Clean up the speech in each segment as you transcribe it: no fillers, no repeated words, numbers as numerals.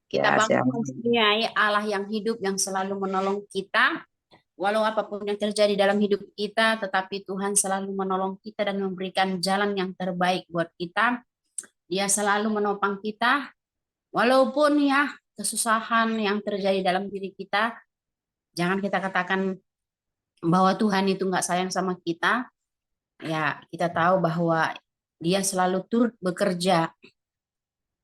Kita Ya, bangga siap. mempunyai Allah yang hidup yang selalu menolong kita. Walau apapun yang terjadi dalam hidup kita, tetapi Tuhan selalu menolong kita dan memberikan jalan yang terbaik buat kita. Dia selalu menopang kita, walaupun ya kesusahan yang terjadi dalam diri kita. Jangan kita katakan bahwa Tuhan itu nggak sayang sama kita. Ya, kita tahu bahwa Dia selalu turut bekerja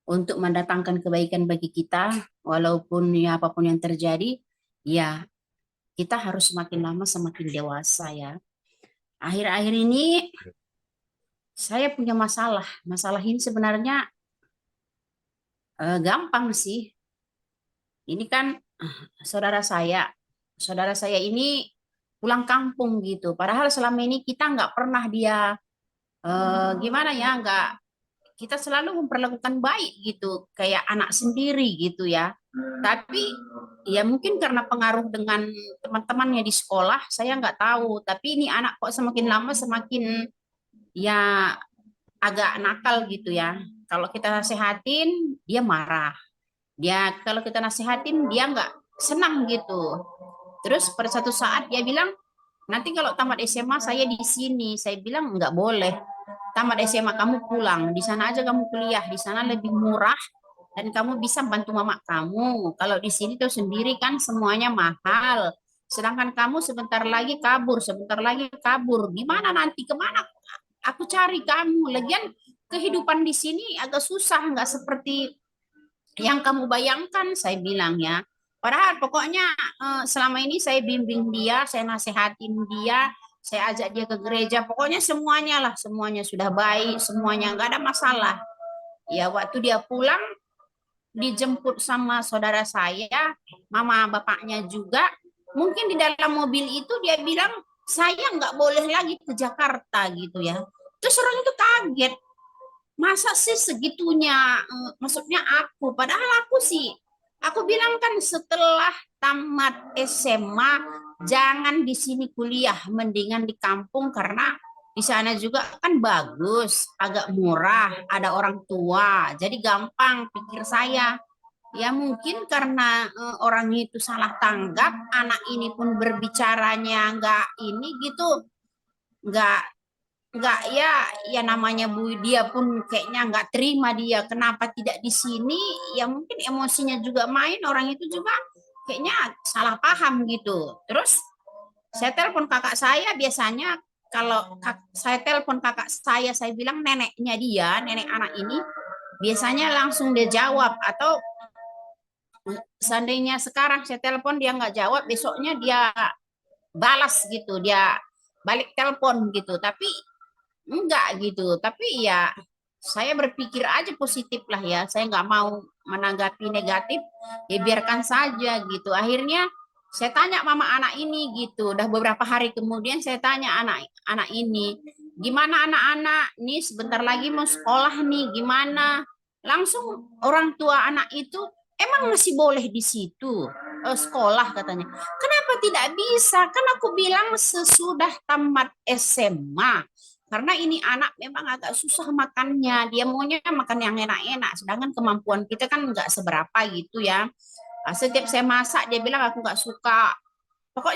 untuk mendatangkan kebaikan bagi kita, walaupun ya apapun yang terjadi, ya kita harus semakin lama semakin dewasa ya. Akhir-akhir ini saya punya masalah. Masalah ini sebenarnya gampang sih. Ini kan saudara saya, saudara saya ini pulang kampung gitu. Padahal selama ini kita nggak pernah dia gimana ya, nggak kita selalu memperlakukan baik gitu, kayak anak sendiri gitu ya. Tapi ya mungkin karena pengaruh dengan teman-temannya di sekolah, saya nggak tahu. Tapi ini anak kok semakin lama semakin ya agak nakal gitu ya. Kalau kita nasehatin, dia marah. Dia kalau kita nasehatin, dia nggak senang gitu. Terus pada satu saat dia bilang, nanti kalau tamat SMA saya di sini. Saya bilang nggak boleh. Tamat SMA kamu pulang, di sana aja kamu kuliah, di sana lebih murah dan kamu bisa bantu mama kamu. Kalau di sini tuh sendiri kan semuanya mahal. Sedangkan kamu sebentar lagi kabur, sebentar lagi kabur. Gimana nanti kemana aku cari kamu? Lagian kehidupan di sini agak susah, nggak seperti yang kamu bayangkan, saya bilang ya. Padahal pokoknya selama ini saya bimbing dia, saya nasehatin dia, saya ajak dia ke gereja, pokoknya semuanya lah, semuanya sudah baik, semuanya nggak ada masalah. Ya waktu dia pulang, dijemput sama saudara saya, mama bapaknya juga, mungkin di dalam mobil itu dia bilang, saya nggak boleh lagi ke Jakarta gitu ya. Terus orang itu kaget, masa sih segitunya maksudnya padahal aku sih aku bilang kan setelah tamat SMA jangan di sini kuliah mendingan di kampung karena di sana juga kan bagus agak murah ada orang tua jadi gampang pikir saya ya mungkin karena orang itu salah tanggap anak ini pun berbicaranya nggak ini gitu nggak ya ya namanya Bu dia pun kayaknya nggak terima dia kenapa tidak di sini ya mungkin emosinya juga main orang itu juga kayaknya salah paham gitu terus saya telepon kakak saya biasanya kalau saya telepon kakak saya bilang neneknya dia nenek anak ini biasanya langsung dia jawab atau seandainya sekarang saya telepon dia nggak jawab besoknya dia balas gitu dia balik telepon gitu tapi enggak gitu tapi ya saya berpikir aja positif lah ya saya nggak mau menanggapi negatif ya biarkan saja gitu akhirnya saya tanya mama anak ini gitu udah beberapa hari kemudian saya tanya anak-anak ini gimana anak-anak nih sebentar lagi mau sekolah nih gimana langsung orang tua anak itu emang masih boleh di situ sekolah katanya kenapa tidak bisa kan aku bilang sesudah tamat SMA karena ini anak memang agak susah makannya. Dia maunya makan yang enak-enak. Sedangkan kemampuan kita kan nggak seberapa gitu ya. Setiap saya masak, dia bilang aku nggak suka. Pokok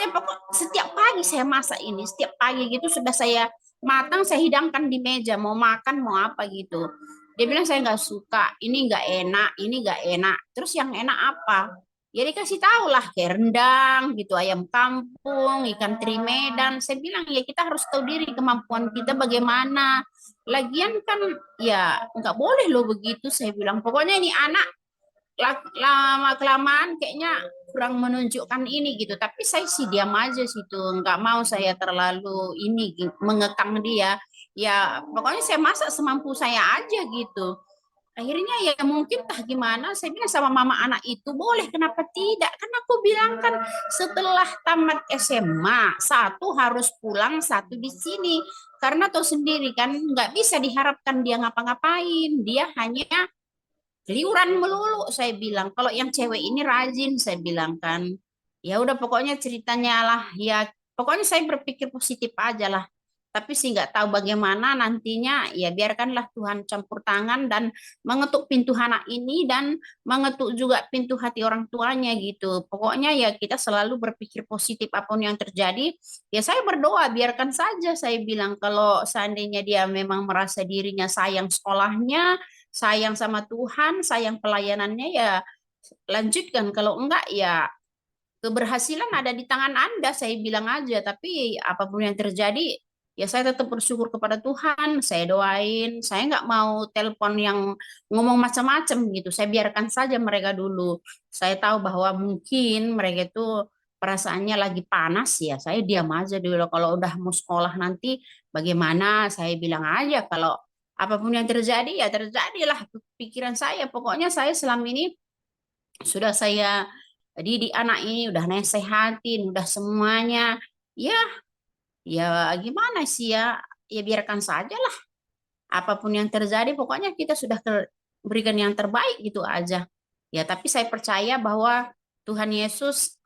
setiap pagi saya masak ini. Setiap pagi gitu sudah saya matang, saya hidangkan di meja. Mau makan, mau apa gitu. Dia bilang saya nggak suka. Ini nggak enak, ini nggak enak. Terus yang enak apa? Ya dikasih tahu lah kayak rendang gitu, ayam kampung, ikan teri Medan. Saya bilang ya kita harus tahu diri kemampuan kita bagaimana. Lagian kan ya nggak boleh loh begitu. Saya bilang pokoknya ini anak lama kelamaan kayaknya kurang menunjukkan ini gitu. Tapi saya sih diam aja situ, nggak mau saya terlalu ini mengekang dia. Ya pokoknya saya masak semampu saya aja gitu. Akhirnya ya mungkin tah gimana, saya bilang sama mama anak itu, boleh kenapa tidak? Kan aku bilang kan setelah tamat SMA, satu harus pulang, satu di sini. Karena tahu sendiri kan nggak bisa diharapkan dia ngapa-ngapain. Dia hanya liuran melulu, saya bilang. Kalau yang cewek ini rajin, saya bilang kan. Ya udah pokoknya ceritanya lah, ya pokoknya saya berpikir positif aja lah. tapi sih nggak tahu bagaimana nantinya. Ya biarkanlah Tuhan campur tangan dan mengetuk pintu anak ini dan mengetuk juga pintu hati orang tuanya gitu. Pokoknya ya kita selalu berpikir positif apapun yang terjadi. Ya saya berdoa biarkan saja, saya bilang kalau seandainya dia memang merasa dirinya sayang sekolahnya, sayang sama Tuhan, sayang pelayanannya, ya lanjutkan. Kalau enggak ya keberhasilan ada di tangan Anda, saya bilang aja. Tapi apapun yang terjadi, ya saya tetap bersyukur kepada Tuhan. Saya doain. Saya nggak mau telepon yang ngomong macam-macam gitu. Saya biarkan saja mereka dulu. Saya tahu bahwa mungkin mereka itu perasaannya lagi panas ya. Saya diam aja dulu. Kalau udah mau sekolah nanti, bagaimana? Saya bilang aja kalau apapun yang terjadi ya terjadilah pikiran saya. Pokoknya saya selama ini sudah saya didik anak ini, udah nasehatin, udah semuanya. Ya, ya gimana sih ya? Ya biarkan saja lah. Apapun yang terjadi, pokoknya kita sudah berikan yang terbaik gitu aja. Ya, tapi saya percaya bahwa Tuhan Yesus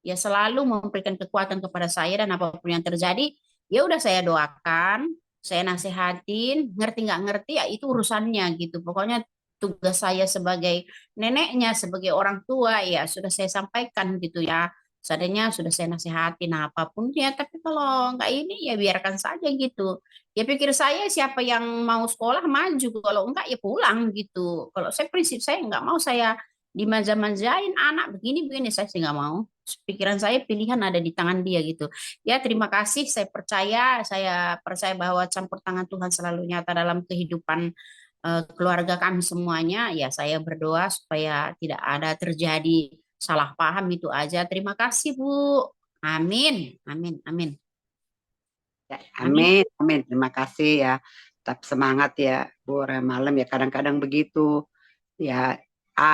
ya selalu memberikan kekuatan kepada saya, dan apapun yang terjadi, ya udah saya doakan, saya nasehatin, ngerti nggak ngerti ya itu urusannya gitu. Pokoknya tugas saya sebagai neneknya, sebagai orang tua ya sudah saya sampaikan gitu ya. Seadanya sudah saya nasehatin apapun ya, tapi kalau nggak ini ya biarkan saja gitu. Ya pikir saya siapa yang mau sekolah maju, kalau enggak ya pulang gitu. Kalau saya prinsip saya nggak mau saya dimanja-manjain anak begini-begini, saya sih nggak mau. Pikiran saya pilihan ada di tangan dia gitu. Ya terima kasih, saya percaya bahwa campur tangan Tuhan selalu nyata dalam kehidupan keluarga kami semuanya. Ya saya berdoa supaya tidak ada terjadi salah paham itu aja. Terima kasih Bu. Amin, amin, amin, Ya, amin. amin, amin. Terima kasih ya. Tetap semangat ya, Bu Malam ya. Kadang-kadang begitu. Ya,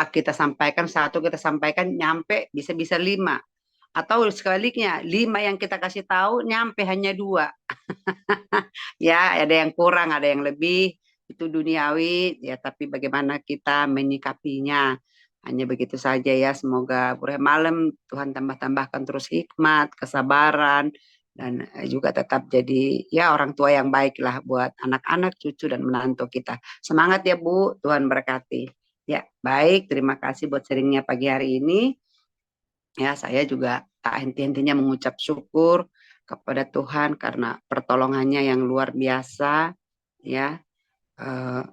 kita sampaikan satu, kita sampaikan nyampe bisa-bisa lima. Atau sebaliknya, lima yang kita kasih tahu nyampe hanya dua. Ya, ada yang kurang, ada yang lebih. Itu duniawi, ya. Tapi bagaimana kita menyikapinya. Hanya begitu saja ya. Semoga Bu Malam Tuhan tambah-tambahkan terus hikmat, kesabaran, dan juga tetap jadi ya orang tua yang baik lah buat anak-anak, cucu, dan menantu kita. Semangat ya Bu, Tuhan berkati. Ya, baik. Terima kasih buat sharingnya pagi hari ini. Ya, saya juga tak henti-hentinya mengucap syukur kepada Tuhan karena pertolongannya yang luar biasa. Ya, eh,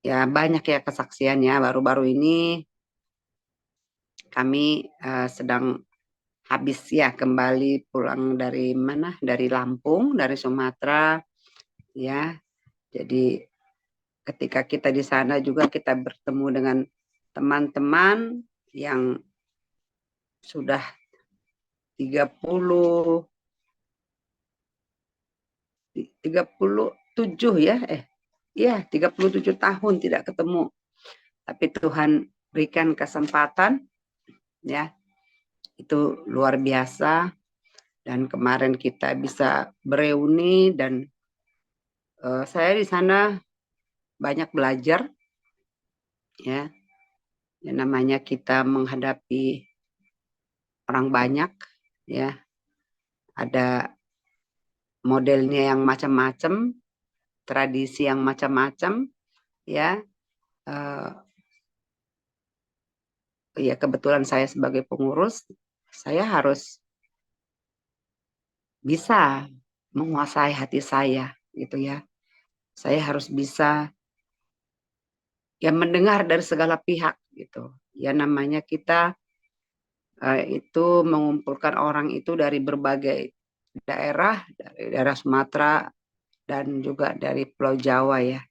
ya banyak ya kesaksiannya. Baru-baru ini kami sedang habis ya kembali pulang dari mana? Dari Lampung, dari Sumatera. Ya, jadi ketika kita di sana juga kita bertemu dengan teman-teman yang sudah 30 37 ya, 37 tahun tidak ketemu. Tapi Tuhan berikan kesempatan ya, itu luar biasa. Dan kemarin kita bisa bereuni dan saya di sana banyak belajar ya. Yang namanya kita menghadapi orang banyak ya, ada modelnya yang macam-macam, tradisi yang macam-macam ya. Eh, ya kebetulan saya sebagai pengurus, saya harus bisa menguasai hati saya gitu ya. Saya harus bisa ya mendengar dari segala pihak gitu. Ya namanya kita itu mengumpulkan orang itu dari berbagai daerah, dari daerah Sumatera dan juga dari Pulau Jawa ya.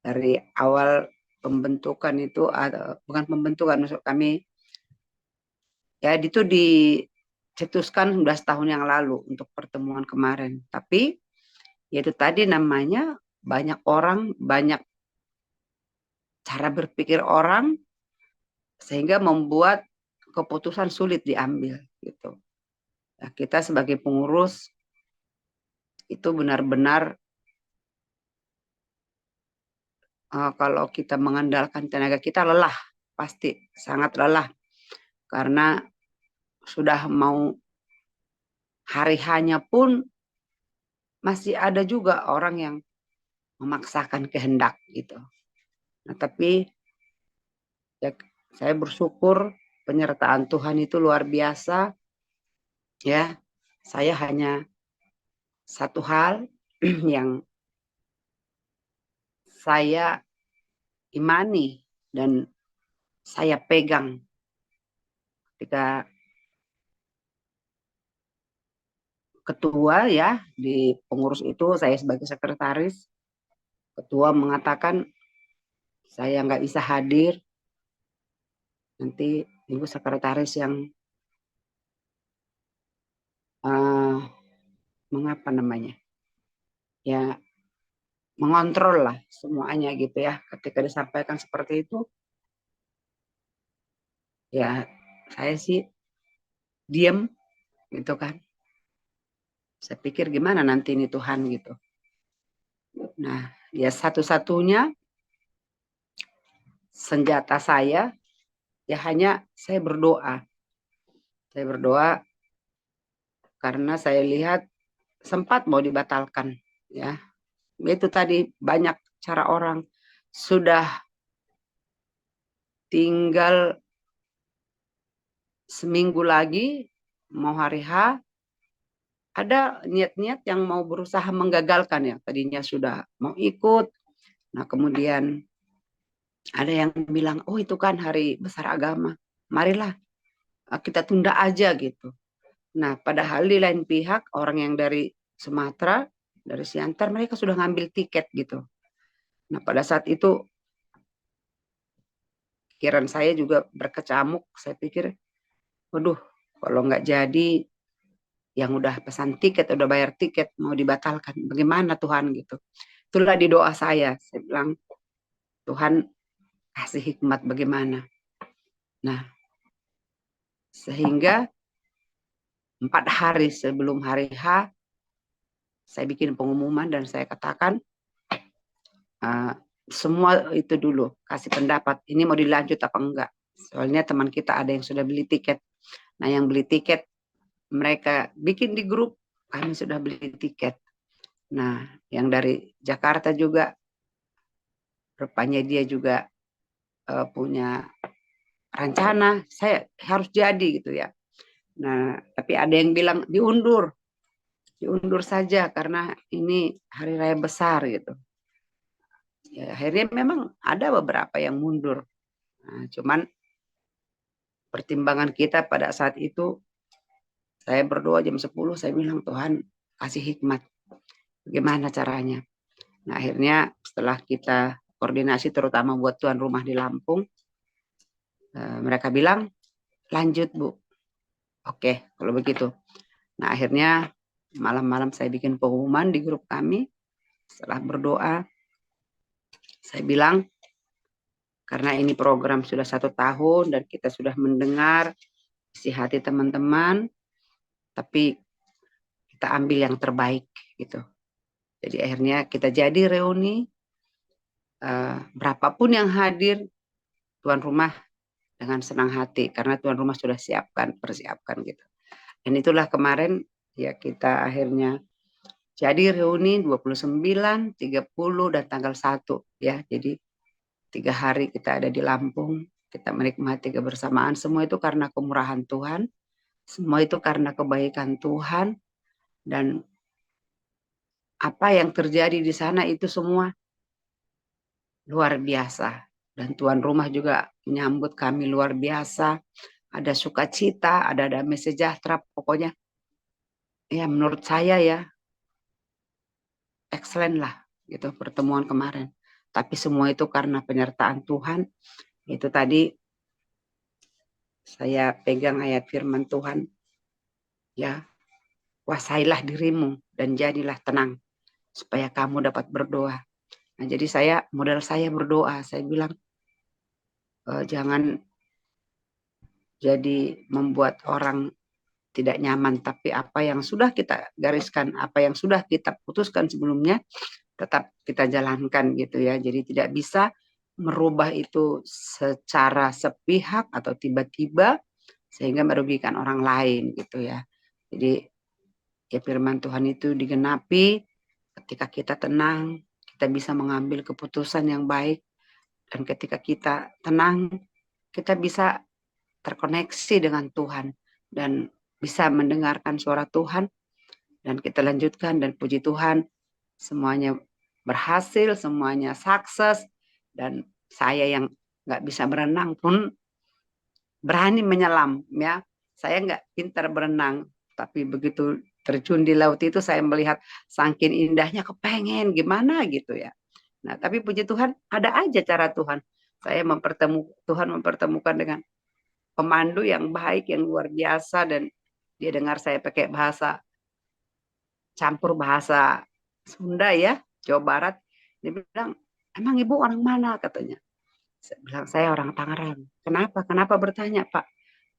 Dari awal pembentukan itu bukan pembentukan, maksud kami ya itu dicetuskan 11 tahun yang lalu untuk pertemuan kemarin. Tapi yaitu tadi namanya banyak orang, banyak cara berpikir orang sehingga membuat keputusan sulit diambil gitu. Nah, kita sebagai pengurus itu benar-benar kalau kita mengandalkan tenaga kita lelah, pasti sangat lelah karena sudah mau hari hanya pun masih ada juga orang yang memaksakan kehendak gitu. Nah, tapi ya, saya bersyukur penyertaan Tuhan itu luar biasa ya. Saya hanya satu hal yang saya imani dan saya pegang ketika ketua ya di pengurus itu, saya sebagai sekretaris, ketua mengatakan saya nggak bisa hadir, nanti ibu sekretaris yang uh, mengapa namanya ya, mengontrol lah semuanya gitu ya. Ketika disampaikan seperti itu ya, saya sih diam gitu kan. Saya pikir gimana nanti ini Tuhan gitu. Nah, ya satu-satunya senjata saya ya hanya saya berdoa. Saya berdoa karena saya lihat sempat mau dibatalkan ya. Itu tadi banyak cara orang sudah tinggal seminggu lagi mau hari H, ada niat-niat yang mau berusaha menggagalkan ya. Tadinya sudah mau ikut. Nah, kemudian ada yang bilang, "Oh, itu kan hari besar agama. Marilah kita tunda aja gitu." Nah, padahal di lain pihak orang yang dari Sumatera, dari Siantar, mereka sudah ngambil tiket gitu. Nah, pada saat itu pikiran saya juga berkecamuk. Saya pikir, waduh, kalau nggak jadi, yang udah pesan tiket, udah bayar tiket, mau dibatalkan. Bagaimana Tuhan gitu. Itulah di doa saya. Saya bilang, Tuhan kasih hikmat bagaimana. Nah, sehingga 4 hari sebelum hari H, saya bikin pengumuman dan saya katakan, semua itu dulu kasih pendapat ini mau dilanjut apa enggak, soalnya teman kita ada yang sudah beli tiket. Nah, yang beli tiket mereka bikin di grup, kami sudah beli tiket. Nah, yang dari Jakarta juga rupanya dia juga punya rencana saya harus jadi gitu ya. Nah, tapi ada yang bilang diundur saja karena ini hari raya besar gitu. Ya, akhirnya memang ada beberapa yang mundur. Nah, cuman pertimbangan kita pada saat itu, saya berdoa jam 10, saya bilang, Tuhan kasih hikmat. Bagaimana caranya? Nah, akhirnya setelah kita koordinasi terutama buat tuan rumah di Lampung, mereka bilang, lanjut Bu. Oke, kalau begitu. Nah, akhirnya malam-malam saya bikin pengumuman di grup kami. Setelah berdoa, saya bilang, karena ini program sudah 1 tahun dan kita sudah mendengar isi hati teman-teman, tapi kita ambil yang terbaik gitu. Jadi akhirnya kita jadi reuni, berapapun yang hadir, tuan rumah dengan senang hati karena tuan rumah sudah persiapkan gitu. Dan itulah kemarin ya kita akhirnya jadi reuni 29, 30 dan tanggal 1 ya. Jadi 3 hari kita ada di Lampung, kita menikmati kebersamaan. Semua itu karena kemurahan Tuhan, semua itu karena kebaikan Tuhan, dan apa yang terjadi di sana itu semua luar biasa. Dan tuan rumah juga menyambut kami luar biasa. Ada sukacita, ada damai sejahtera. Pokoknya ya menurut saya ya excellent lah gitu pertemuan kemarin. Tapi semua itu karena penyertaan Tuhan. Itu tadi saya pegang ayat firman Tuhan. Ya, kuasailah dirimu dan jadilah tenang supaya kamu dapat berdoa. Nah, jadi modal saya berdoa. Saya bilang, jangan jadi membuat orang tidak nyaman, tapi apa yang sudah kita gariskan, apa yang sudah kita putuskan sebelumnya, tetap kita jalankan gitu ya. Jadi tidak bisa merubah itu secara sepihak atau tiba-tiba sehingga merugikan orang lain gitu ya. Jadi ya firman Tuhan itu digenapi, Ketika kita tenang, kita bisa mengambil keputusan yang baik. Dan ketika kita tenang, kita bisa terkoneksi dengan Tuhan dan bisa mendengarkan suara Tuhan dan kita lanjutkan dan puji Tuhan semuanya berhasil, semuanya sukses dan saya yang nggak bisa berenang pun berani menyelam ya. Saya nggak pintar berenang, tapi begitu terjun di laut itu saya melihat saking indahnya kepengen gimana gitu ya. Nah, tapi puji Tuhan ada aja cara Tuhan. Tuhan mempertemukan dengan pemandu yang baik, yang luar biasa dan dia dengar saya pakai bahasa campur bahasa Sunda ya, Jawa Barat. Dia bilang, emang ibu orang mana katanya. Saya bilang, saya orang Tangerang. Kenapa? Kenapa bertanya Pak?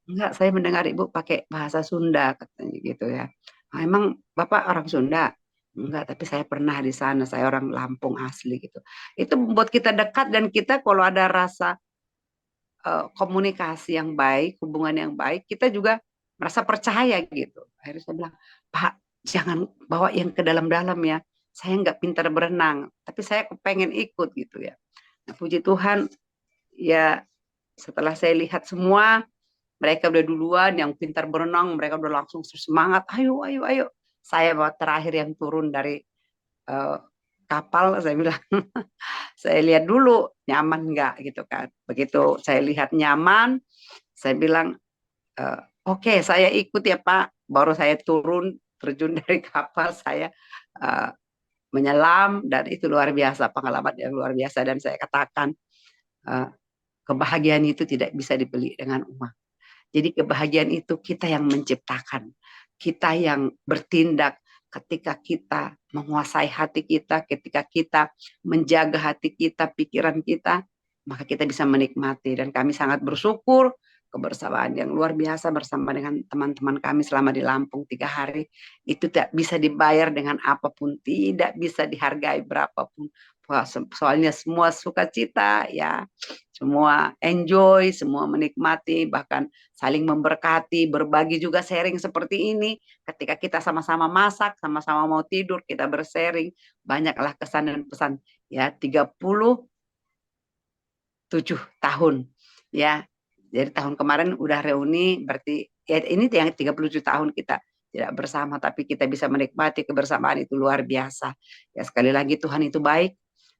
Enggak, saya mendengar ibu pakai bahasa Sunda katanya gitu ya. "Ah, emang Bapak orang Sunda? Enggak, tapi saya pernah di sana. Saya orang Lampung asli gitu. Itu membuat kita dekat dan kita kalau ada rasa komunikasi yang baik, hubungan yang baik, kita juga merasa percaya gitu. Akhirnya saya bilang, Pak, jangan bawa yang ke dalam-dalam ya. Saya nggak pintar berenang, tapi saya kepengen ikut gitu ya. Nah, puji Tuhan, ya setelah saya lihat semua, mereka udah duluan, yang pintar berenang, mereka udah langsung semangat, ayo, ayo, ayo. Saya terakhir yang turun dari uh, kapal, saya bilang, saya lihat dulu nyaman nggak gitu kan. Begitu saya lihat nyaman, saya bilang, oke, saya ikut ya Pak. Baru saya turun, terjun dari kapal, saya uh, menyelam, dan itu luar biasa, pengalaman yang luar biasa. Dan saya katakan, uh, kebahagiaan itu tidak bisa dibeli dengan uang. Jadi kebahagiaan itu kita yang menciptakan, kita yang bertindak ketika kita menguasai hati kita, ketika kita menjaga hati kita, pikiran kita, maka kita bisa menikmati. Dan kami sangat bersyukur kebersamaan yang luar biasa bersama dengan teman-teman kami selama di Lampung 3 hari. Itu tidak bisa dibayar dengan apapun, tidak bisa dihargai berapapun. Soalnya semua sukacita ya, semua enjoy, semua menikmati, bahkan saling memberkati, berbagi juga sharing seperti ini. Ketika kita sama-sama masak, sama-sama mau tidur, kita bersharing, banyaklah kesan dan pesan. Ya, 37 tahun. Ya, jadi tahun kemarin udah reuni, berarti ya ini yang 37 tahun kita tidak bersama, tapi kita bisa menikmati kebersamaan itu luar biasa. Ya, sekali lagi Tuhan itu baik,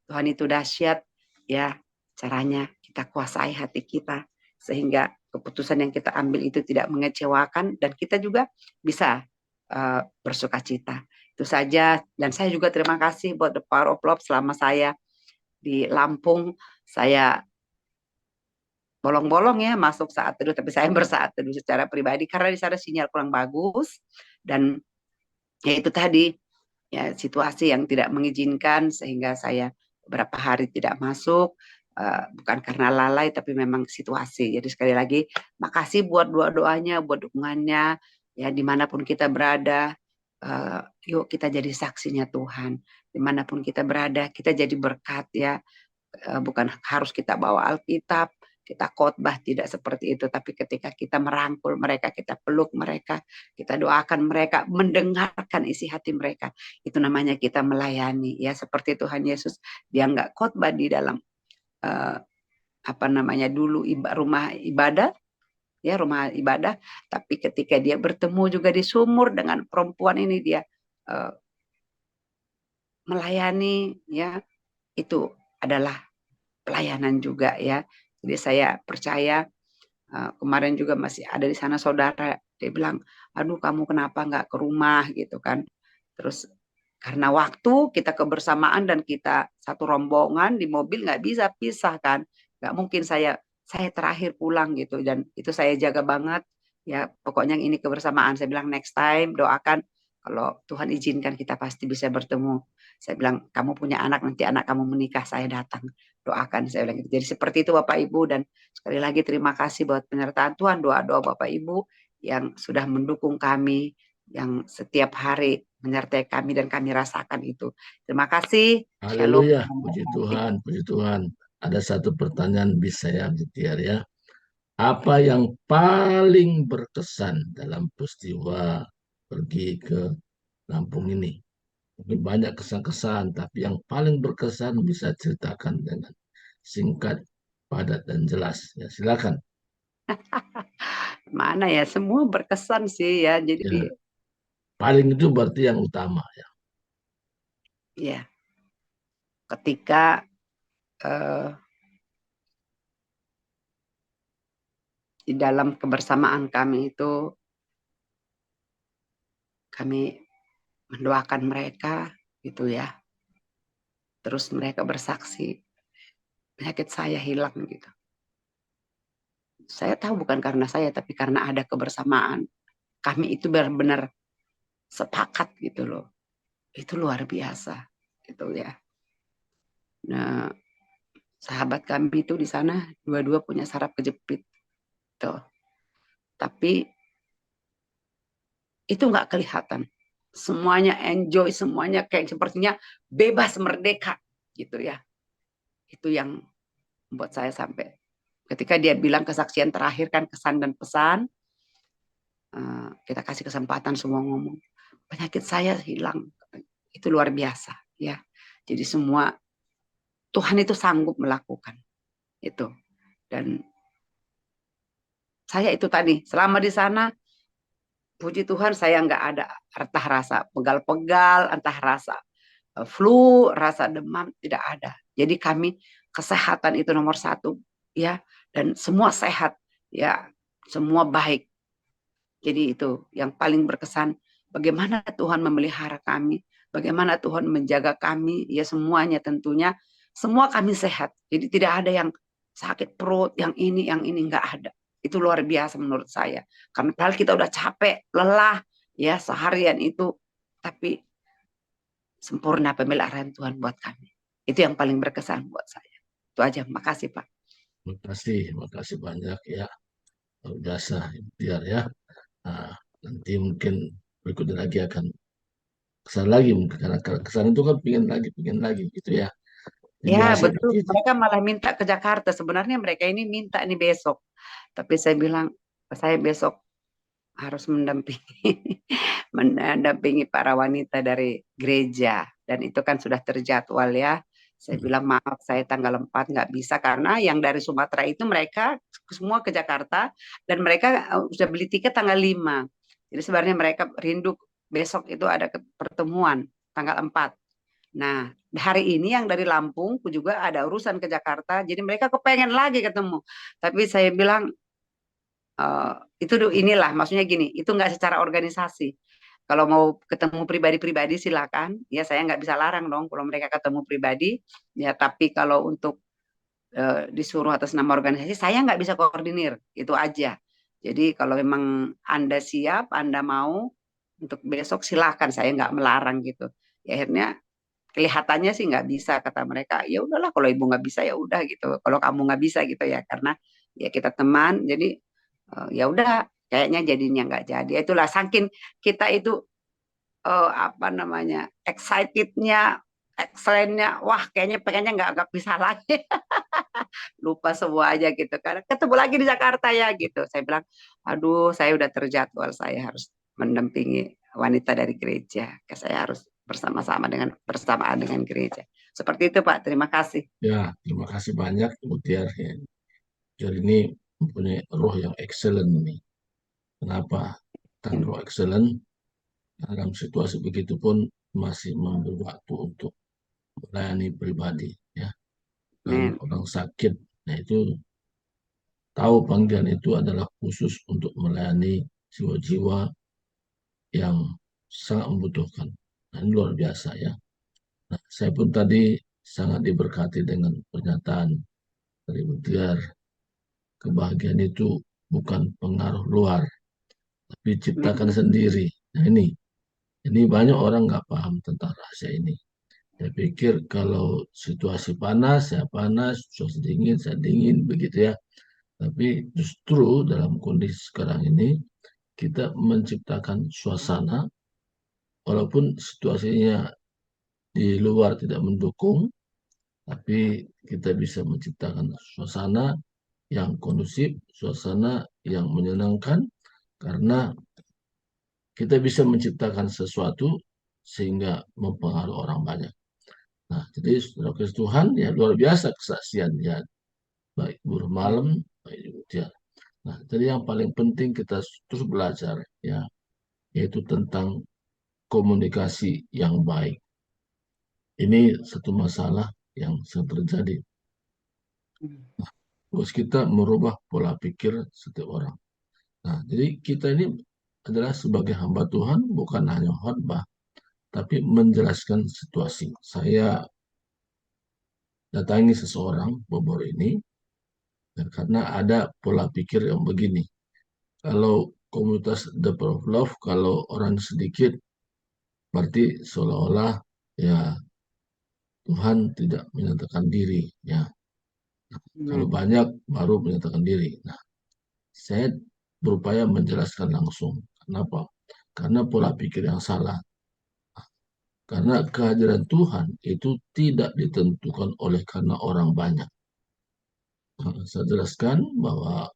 Tuhan itu dahsyat. Ya, caranya kita kuasai hati kita sehingga keputusan yang kita ambil itu tidak mengecewakan dan kita juga bisa bersuka cita. Itu saja, dan saya juga terima kasih buat The Power of Love. Selama saya di Lampung, saya bolong-bolong ya masuk saat teduh, tapi saya bersaat teduh secara pribadi karena di sana sinyal kurang bagus dan ya itu tadi ya situasi yang tidak mengizinkan sehingga saya beberapa hari tidak masuk, bukan karena lalai tapi memang situasi. Jadi sekali lagi makasih buat doa-doanya, buat dukungannya ya, dimanapun kita berada, yuk kita jadi saksinya Tuhan, dimanapun kita berada kita jadi berkat ya. Bukan harus kita bawa Alkitab, kita khotbah, tidak seperti itu. Tapi ketika kita merangkul mereka, kita peluk mereka, kita doakan mereka, mendengarkan isi hati mereka, itu namanya kita melayani. Ya seperti Tuhan Yesus, dia nggak khotbah di dalam uh, apa namanya dulu rumah ibadah, ya rumah ibadah. Tapi ketika dia bertemu juga di sumur dengan perempuan ini, dia uh, melayani, ya itu adalah pelayanan juga ya. Jadi saya percaya kemarin juga masih ada di sana saudara, dia bilang, aduh kamu kenapa nggak ke rumah gitu kan. Terus karena waktu kita kebersamaan dan kita satu rombongan di mobil nggak bisa pisah kan. Nggak mungkin saya terakhir pulang gitu dan itu saya jaga banget ya. Pokoknya ini kebersamaan. Saya bilang next time doakan kalau Tuhan izinkan kita pasti bisa bertemu. Saya bilang kamu punya anak, nanti anak kamu menikah saya datang. Doakan saya bilang gitu. Jadi seperti itu Bapak Ibu, dan sekali lagi terima kasih buat penyertaan Tuhan, doa-doa Bapak Ibu yang sudah mendukung kami, yang setiap hari menyertai kami dan kami rasakan itu. Terima kasih. Shalom. Haleluya, puji Tuhan, puji Tuhan. Ada satu pertanyaan bisa ya, Gitiar ya. Apa yang paling berkesan dalam peristiwa pergi ke Lampung ini? Mungkin banyak kesan-kesan, tapi yang paling berkesan bisa ceritakan dengan singkat, padat, dan jelas. Ya, silakan. Mana ya, semua berkesan sih ya. Jadi Ya, paling itu berarti yang utama. Ya. ya ketika eh, di dalam kebersamaan kami itu kami mendoakan mereka gitu ya. Terus mereka bersaksi penyakit saya hilang gitu. Saya tahu bukan karena saya tapi karena ada kebersamaan. Kami itu benar-benar sepakat gitu loh. Itu luar biasa gitu ya. Nah, sahabat kami itu di sana dua-dua punya saraf kejepit tuh. Tapi itu nggak kelihatan. Semuanya enjoy, semuanya kayak sepertinya bebas merdeka gitu ya. Itu yang membuat saya sampai ketika dia bilang kesaksian terakhir kan kesan dan pesan, kita kasih kesempatan semua ngomong. Penyakit saya hilang. Itu luar biasa ya. Jadi semua Tuhan itu sanggup melakukan itu. Dan saya itu tadi selama di sana puji Tuhan saya nggak ada entah rasa pegal-pegal, entah rasa flu, rasa demam, tidak ada. Jadi kami kesehatan itu nomor satu ya, dan semua sehat ya, semua baik. Jadi itu yang paling berkesan, bagaimana Tuhan memelihara kami, bagaimana Tuhan menjaga kami, ya semuanya tentunya, semua kami sehat. Jadi tidak ada yang sakit perut, yang ini nggak ada. Itu luar biasa menurut saya. Karena padahal kita udah capek, lelah, ya seharian itu, tapi sempurna pemeliharaan Tuhan buat kami. Itu yang paling berkesan buat saya. Itu aja, makasih Pak. Makasih banyak ya. Luar biasa, biar ya. Nah, nanti mungkin berikutnya lagi akan kesan lagi mungkin karena kesan itu kan pingin lagi gitu ya. Ya Biasa betul, begitu. mereka malah minta ke Jakarta. Sebenarnya mereka ini minta nih besok. Tapi saya bilang, saya besok harus mendampingi mendampingi para wanita dari gereja. Dan itu kan sudah terjadwal ya. Saya bilang maaf saya tanggal 4 nggak bisa karena yang dari Sumatera itu mereka semua ke Jakarta dan mereka sudah beli tiket tanggal 5. Jadi sebenarnya mereka rindu besok itu ada pertemuan tanggal 4. Nah, hari ini yang dari Lampung juga ada urusan ke Jakarta, jadi mereka kepengen lagi ketemu. Tapi saya bilang eh, itu inilah, maksudnya gini, itu nggak secara organisasi. Kalau mau ketemu pribadi-pribadi silakan, ya saya nggak bisa larang dong kalau mereka ketemu pribadi. Ya, tapi kalau untuk disuruh atas nama organisasi, saya nggak bisa koordinir, itu aja. Jadi kalau memang Anda siap, Anda mau untuk besok silakan, saya nggak melarang gitu. Ya, akhirnya kelihatannya sih nggak bisa kata mereka. Ya udahlah kalau ibu nggak bisa ya udah gitu. Kalau kamu nggak bisa gitu ya karena ya kita teman. Jadi ya udah kayaknya jadinya nggak jadi. Itulah saking kita itu apa namanya excitednya, excellentnya, wah kayaknya pengennya nggak bisa lagi. Lupa semua aja gitu kan. Ketemu lagi di Jakarta ya gitu. Saya bilang, aduh saya udah terjadwal saya harus mendampingi wanita dari gereja. Saya harus bersamaan dengan gereja. Seperti itu Pak. Terima kasih. Ya, terima kasih banyak Mutiar. Ya. Mutiar ini mempunyai roh yang excellent ini. Kenapa? Kan roh excellent dalam situasi begitu pun masih mengambil waktu untuk melayani pribadi ya. Dan Amin. orang sakit, nah itu tahu panggilan itu adalah khusus untuk melayani jiwa-jiwa yang sangat membutuhkan. Nah, ini luar biasa ya. Nah, saya pun tadi sangat diberkati dengan pernyataan dari Mutiar. Kebahagiaan itu bukan pengaruh luar, tapi ciptakan Amin. sendiri. Nah ini banyak orang nggak paham tentang rahasia ini. Saya pikir kalau situasi panas, saya panas, situasi dingin, saya dingin, begitu ya. Tapi justru dalam kondisi sekarang ini, kita menciptakan suasana, walaupun situasinya di luar tidak mendukung, tapi kita bisa menciptakan suasana yang kondusif, suasana yang menyenangkan, karena kita bisa menciptakan sesuatu sehingga mempengaruhi orang banyak. Nah, jadi saudara kasih Tuhan ya luar biasa kesaksian ya, baik buruh malam, baik di mutiara. Nah, jadi yang paling penting kita terus belajar ya, yaitu tentang komunikasi yang baik. Ini satu masalah yang sering terjadi. Terus kita merubah pola pikir setiap orang. Nah, jadi kita ini adalah sebagai hamba Tuhan bukan hanya khotbah, tapi menjelaskan situasi. Saya datangi seseorang baru ini ya, karena ada pola pikir yang begini. Kalau komunitas The Power of Love, kalau orang sedikit, berarti seolah-olah ya Tuhan tidak menyatakan diri. Ya, kalau banyak baru menyatakan diri. Nah, saya berupaya menjelaskan langsung. Kenapa? Karena pola pikir yang salah. Karena kehadiran Tuhan itu tidak ditentukan oleh karena orang banyak. Nah, saya jelaskan bahwa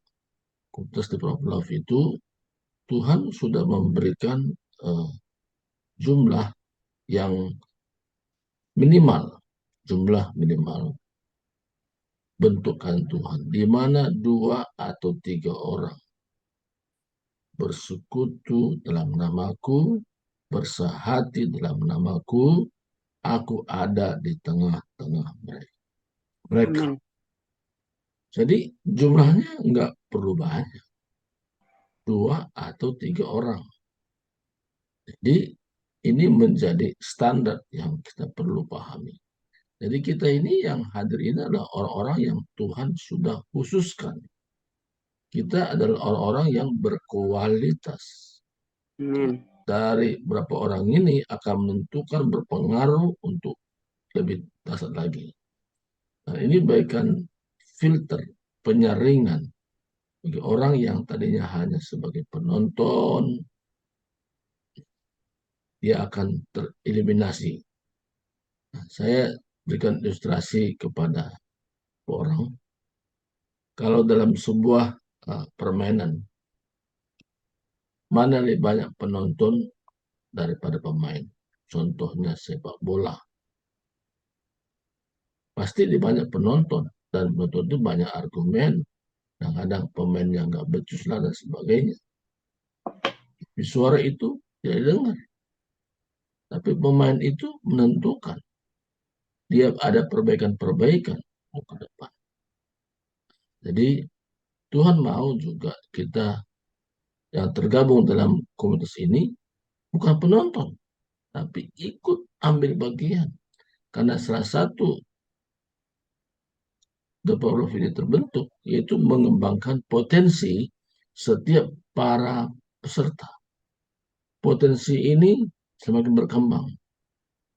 komunitas The Power of Love itu Tuhan sudah memberikan eh, jumlah yang minimal, jumlah minimal bentukan Tuhan, di mana 2 atau 3 orang bersekutu dalam namaku, bersahati dalam namaku, aku ada di tengah-tengah mereka. Amin. Jadi jumlahnya nggak perlu banyak, 2 atau 3 orang. Jadi ini menjadi standar yang kita perlu pahami. Jadi kita ini yang hadir ini adalah orang-orang yang Tuhan sudah khususkan. Kita adalah orang-orang yang berkualitas. Amin. Dari berapa orang ini akan menentukan berpengaruh untuk lebih dasar lagi. Nah, ini baikkan filter penyaringan bagi orang yang tadinya hanya sebagai penonton, dia akan tereliminasi. Nah, saya berikan ilustrasi kepada orang. Kalau dalam sebuah permainan, mana lebih banyak penonton daripada pemain? Contohnya sepak bola. Pasti lebih banyak penonton. Dan penonton itu banyak argumen. Kadang-kadang pemain yang nggak becus lah dan sebagainya. Tapi suara itu tidak dengar. Tapi pemain itu menentukan. Dia ada perbaikan-perbaikan ke depan. Jadi Tuhan mau juga kita yang tergabung dalam komunitas ini bukan penonton, tapi ikut ambil bagian. Karena salah satu The Power of ini terbentuk, yaitu mengembangkan potensi setiap para peserta. Potensi ini semakin berkembang.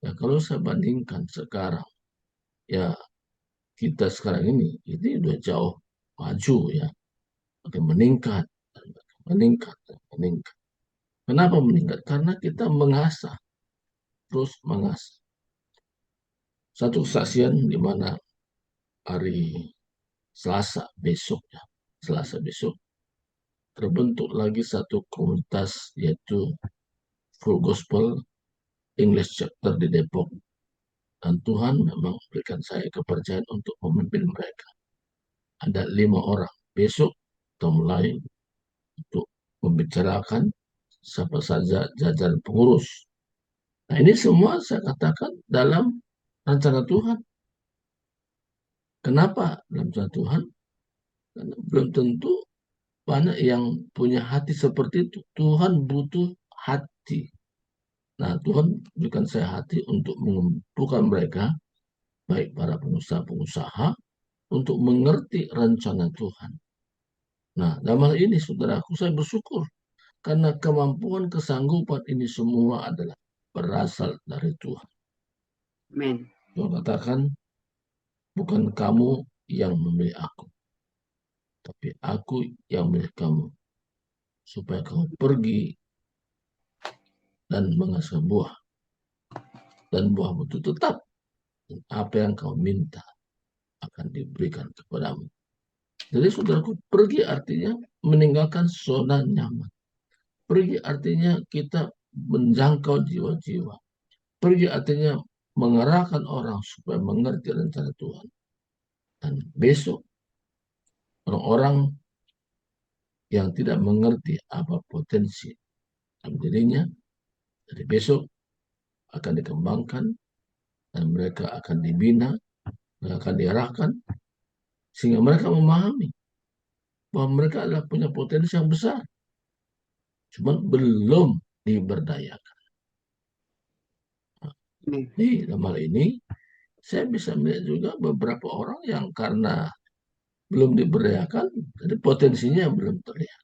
Ya, kalau saya bandingkan sekarang, ya kita sekarang ini udah jauh maju ya, makin meningkat, meningkat, meningkat. Kenapa meningkat? Karena kita mengasah, terus mengasah. Satu kesaksian di mana hari Selasa besok ya, Selasa besok terbentuk lagi satu komunitas yaitu Full Gospel English Chapter di Depok. Dan Tuhan memang memberikan saya kepercayaan untuk memimpin mereka. Ada 5 orang. Besok kita mulai untuk membicarakan siapa saja jajaran pengurus. Nah, ini semua saya katakan dalam rencana Tuhan. Kenapa dalam rencana Tuhan? Karena belum tentu banyak yang punya hati seperti itu. Tuhan butuh hati. Nah, Tuhan berikan saya hati untuk mengumpulkan mereka, baik para pengusaha-pengusaha, untuk mengerti rencana Tuhan. Nah, dalam hal ini, saudaraku, saya bersyukur. Karena kemampuan, kesanggupan ini semua adalah berasal dari Tuhan. Amin. Tuhan katakan, bukan kamu yang memilih aku, tapi aku yang memilih kamu. Supaya kamu pergi dan menghasilkan buah. Dan buahmu itu tetap. Dan apa yang kau minta akan diberikan kepadamu. Jadi saudaraku, pergi artinya meninggalkan zona nyaman. Pergi artinya kita menjangkau jiwa-jiwa. Pergi artinya mengarahkan orang supaya mengerti rencana Tuhan. Dan besok orang-orang yang tidak mengerti apa potensi dalam dirinya, dari besok akan dikembangkan dan mereka akan dibina, mereka akan diarahkan sehingga mereka memahami bahwa mereka adalah punya potensi yang besar, cuma belum diberdayakan. Amin. Di dalam hal ini, saya bisa melihat juga beberapa orang yang karena belum diberdayakan, jadi potensinya belum terlihat.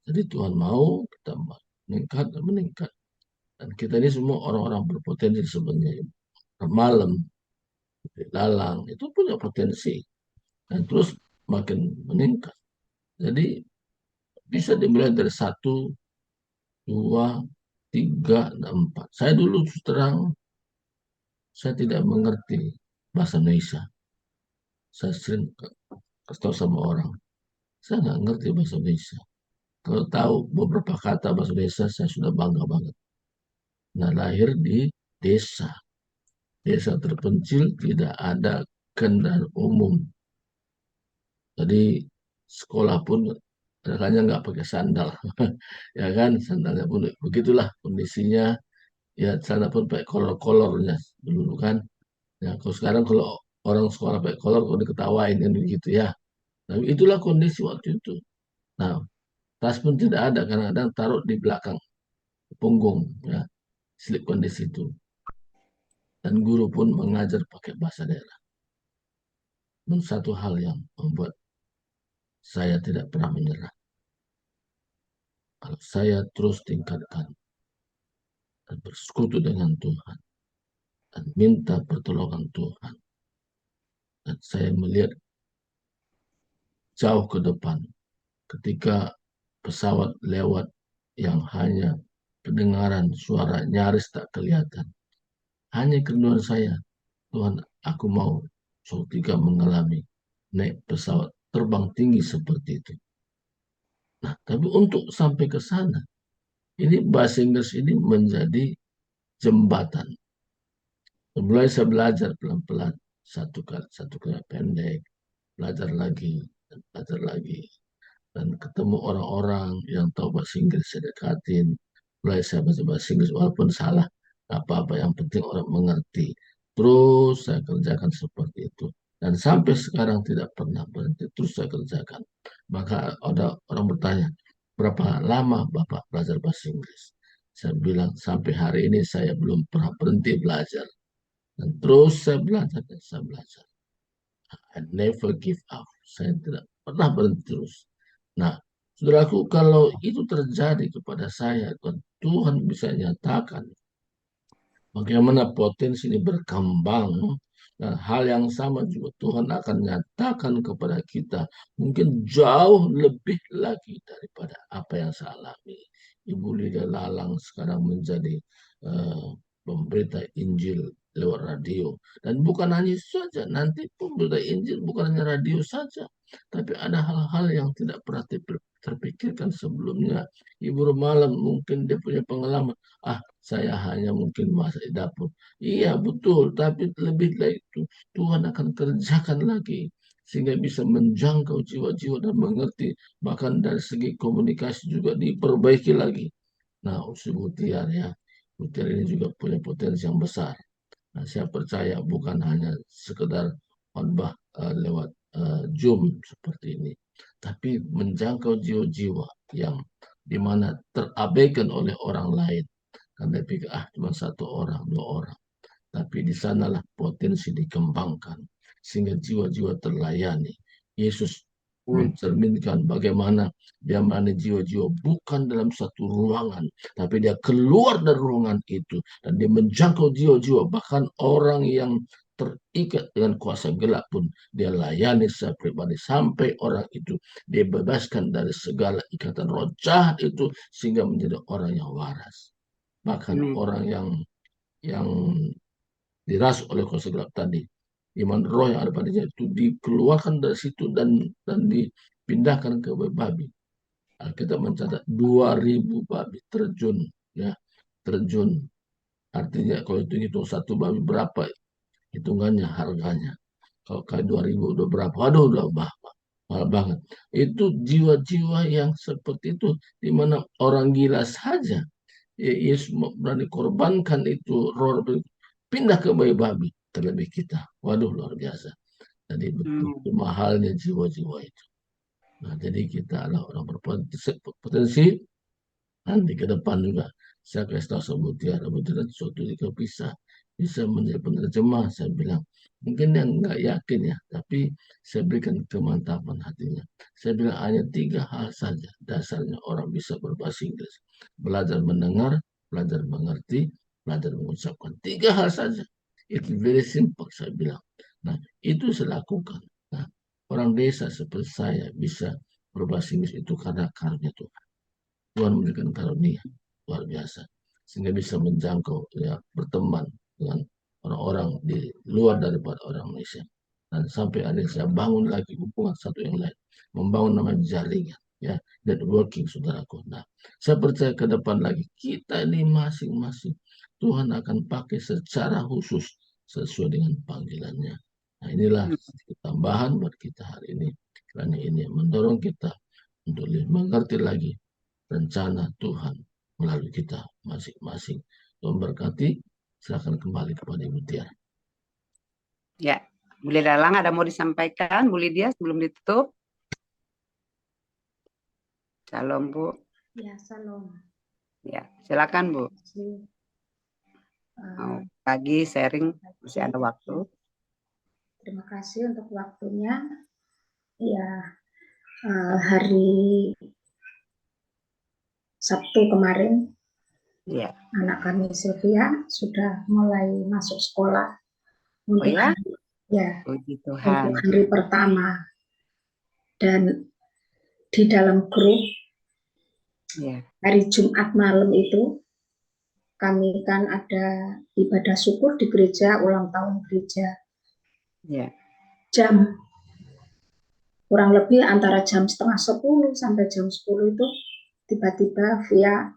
Jadi Tuhan mau kita meningkat dan meningkat. Dan kita ini semua orang-orang berpotensi sebenarnya. Malam, lalang, itu punya potensi. Dan terus makin meningkat. Jadi bisa dimulai dari 1, 2, 3, dan 4. Saya dulu terang, saya tidak mengerti bahasa Indonesia. Saya sering kasih tahu sama orang, saya nggak ngerti bahasa Indonesia. Kalau tahu beberapa kata bahasa Indonesia, saya sudah bangga banget. Nah, lahir di desa. Desa terpencil, tidak ada kendaraan umum. Jadi sekolah pun anak-anaknya nggak pakai sandal. Ya kan, sandalnya pun begitulah kondisinya. Ya, sana pun pakai kolor-kolornya dulu kan. Ya, kalau sekarang kalau orang sekolah pakai kolor, kalau diketawain kan begitu ya. Tapi itulah kondisi waktu itu. Nah, tas pun tidak ada, kadang-kadang taruh di belakang punggung, ya, selipkan di situ. Dan guru pun mengajar pakai bahasa daerah. Dan satu hal yang membuat saya tidak pernah menyerah. Kalau saya terus tingkatkan dan bersekutu dengan Tuhan dan minta pertolongan Tuhan, dan saya melihat jauh ke depan ketika pesawat lewat yang hanya pendengaran suara nyaris tak kelihatan. Hanya kerinduan saya, Tuhan, aku mau suatu ketika mengalami naik pesawat terbang tinggi seperti itu. Nah, tapi untuk sampai ke sana, ini bahasa Inggris ini menjadi jembatan. Mulai saya belajar pelan-pelan, satu kali pendek, belajar lagi, dan belajar lagi. Dan ketemu orang-orang yang tahu bahasa Inggris, saya dekatin. Mulai saya baca bahasa Inggris, walaupun salah, nggak apa-apa, yang penting orang mengerti. Terus saya kerjakan seperti itu. Dan sampai sekarang tidak pernah berhenti, terus saya kerjakan. Maka ada orang bertanya, berapa lama Bapak belajar bahasa Inggris? Saya bilang, sampai hari ini saya belum pernah berhenti belajar. Dan terus saya belajar dan saya belajar. I never give up. Saya tidak pernah berhenti terus. Nah, saudaraku, kalau itu terjadi kepada saya, dan Tuhan bisa nyatakan bagaimana potensi ini berkembang, dan hal yang sama juga Tuhan akan nyatakan kepada kita, mungkin jauh lebih lagi daripada apa yang saya alami. Ibu Lydia Lalang sekarang menjadi eh, pemberita Injil lewat radio. Dan bukan hanya itu saja, nanti pemberita Injil bukan hanya radio saja, tapi ada hal-hal yang tidak pernah terpikirkan sebelumnya. Ibu Malam mungkin dia punya pengalaman, saya hanya mungkin masak di dapur. Iya, betul. Tapi lebih dari itu, Tuhan akan kerjakan lagi. Sehingga bisa menjangkau jiwa-jiwa dan mengerti. Bahkan dari segi komunikasi juga diperbaiki lagi. Nah, usul Mutiara ya. Mutiara ini juga punya potensi yang besar. Nah, saya percaya bukan hanya sekedar khotbah lewat Zoom seperti ini. Tapi menjangkau jiwa-jiwa yang dimana terabaikan oleh orang lain karena pikir, cuma satu orang, dua orang. Tapi di sanalah potensi dikembangkan. Sehingga jiwa-jiwa terlayani. Yesus mencerminkan bagaimana dia melayani jiwa-jiwa bukan dalam satu ruangan. Tapi dia keluar dari ruangan itu. Dan dia menjangkau jiwa-jiwa. Bahkan orang yang terikat dengan kuasa gelap pun dia layani secara pribadi sampai orang itu dia bebaskan dari segala ikatan roh jahat itu sehingga menjadi orang yang waras. Bahkan Amin. orang yang diras oleh kuasa gelap tadi, iman roh yang ada padanya itu dikeluarkan dari situ dan dipindahkan ke babi. Kita mencatat 2000 babi terjun, ya, terjun Artinya kalau hitung satu babi berapa hitungannya harganya. Kalau kayak 2.000 udah berapa? Aduh udah mahal banget. Itu jiwa-jiwa yang seperti itu di mana orang gila saja Yesus berani korbankan itu roh pindah ke babi terlebih kita. Waduh luar biasa. Jadi betul mahalnya jiwa-jiwa itu. Nah, jadi kita adalah orang berpotensi nanti ke depan juga. Saya kasih tahu sama Mutiara suatu jika bisa menjadi penerjemah. Saya bilang, mungkin yang nggak yakin ya, tapi saya berikan kemantapan hatinya. Saya bilang hanya 3 hal saja dasarnya orang bisa berbahasa Inggris. Belajar mendengar, belajar mengerti, belajar mengucapkan. 3 hal saja. It's very simple, saya bilang. Nah, itu saya lakukan. Nah, orang desa seperti saya bisa berbahasa Inggris itu karena karunia Tuhan. Tuhan memberikan karunia luar biasa sehingga bisa menjangkau ya berteman dengan orang-orang di luar daripada orang Indonesia dan sampai akhirnya saya bangun lagi hubungan satu yang lain membangun namanya jaringan ya networking saudaraku. Nah saya percaya ke depan lagi kita ini masing-masing Tuhan akan pakai secara khusus sesuai dengan panggilannya. Nah inilah tambahan buat kita hari ini karena ini mendorong kita untuk lebih mengerti lagi rencana Tuhan melalui kita masing-masing. Tuhan berkati, silakan kembali kepada Ibu Tiara. Ya, Bu Dalang ada mau disampaikan, Bu Lydia sebelum ditutup? Shalom Bu. Ya, salam. Ya, silakan Bu. Mau pagi sharing masih ada waktu. Terima kasih untuk waktunya. Ya, hari Sabtu kemarin, Ya. anak kami Sylvia sudah mulai masuk sekolah untuk ya? Puji Tuhan. untuk hari pertama. Dan di dalam grup hari Jumat malam itu kami kan ada ibadah syukur di gereja, ulang tahun gereja. Jam kurang lebih antara jam 9:30 sampai jam 10 itu tiba-tiba via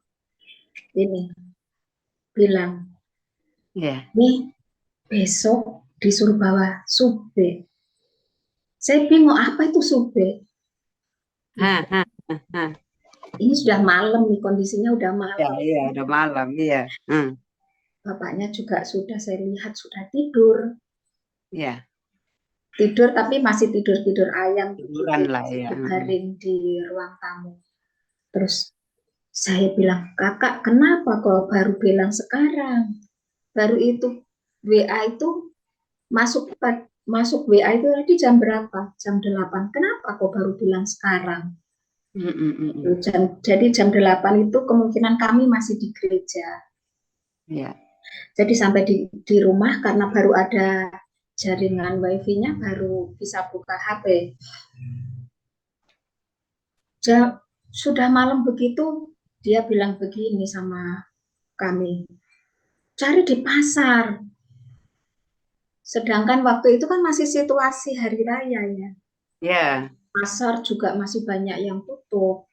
ini bilang, nih besok disuruh bawa sube. Saya bingung apa itu sube. Ini sudah malam nih, kondisinya udah malam. Iya, udah malam, iya. Bapaknya juga sudah saya lihat sudah tidur. Iya. Tidur tapi masih tidur ayam Tiduran lah ya. Baring di ruang tamu. Terus saya bilang, kakak kenapa kok baru bilang sekarang? Baru itu WA itu masuk WA itu tadi jam berapa? Jam 8. Kenapa kok baru bilang sekarang? Jadi jam 8 itu kemungkinan kami masih di gereja. Jadi sampai di rumah karena baru ada jaringan wifi-nya baru bisa buka HP. Sudah malam begitu dia bilang begini sama kami, cari di pasar. Sedangkan waktu itu kan masih situasi hari raya ya. Pasar juga masih banyak yang tutup.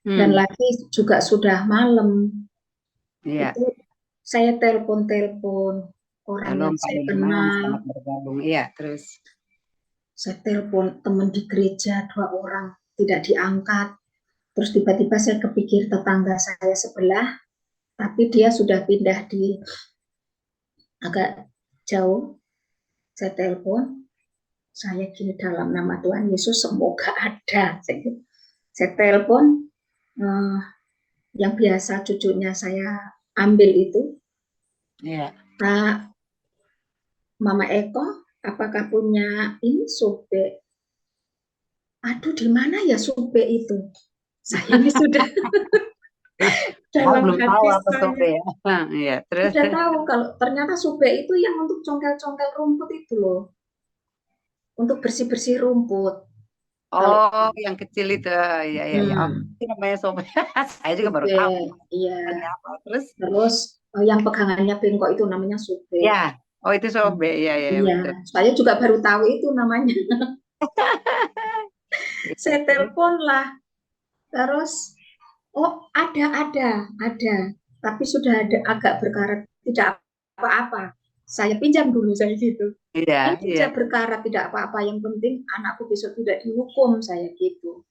Dan lagi juga sudah malam. Itu saya telepon orang yang saya kenal. Terus saya telepon teman di gereja 2 orang tidak diangkat. Terus tiba-tiba saya kepikir tetangga saya sebelah, tapi dia sudah pindah di agak jauh. Saya telepon, saya gini dalam nama Tuhan Yesus semoga ada. Saya telepon yang biasa cucunya saya ambil itu. Pak Mama Eko, apakah punya ini sube? Aduh, di mana ya sube itu? Saya ini sudah dalam belum tahu apa saya. sube ya. Terus Sudah tahu kalau ternyata sube itu yang untuk congkel-congkel rumput itu loh. Untuk bersih-bersih rumput. Oh, yang kecil itu. Iya. Itu namanya sube. Saya juga baru tahu. Iya. Terus yang pegangannya bengkok itu namanya sube. Ya. Oh, itu sube. Iya. Saya juga baru tahu itu namanya. Saya telepon lah. Terus, oh ada. Tapi sudah ada agak berkarat tidak apa-apa. Saya pinjam dulu, saya gitu. Iya, iya, Saya berkarat tidak apa-apa, yang penting anakku besok tidak dihukum, saya gitu.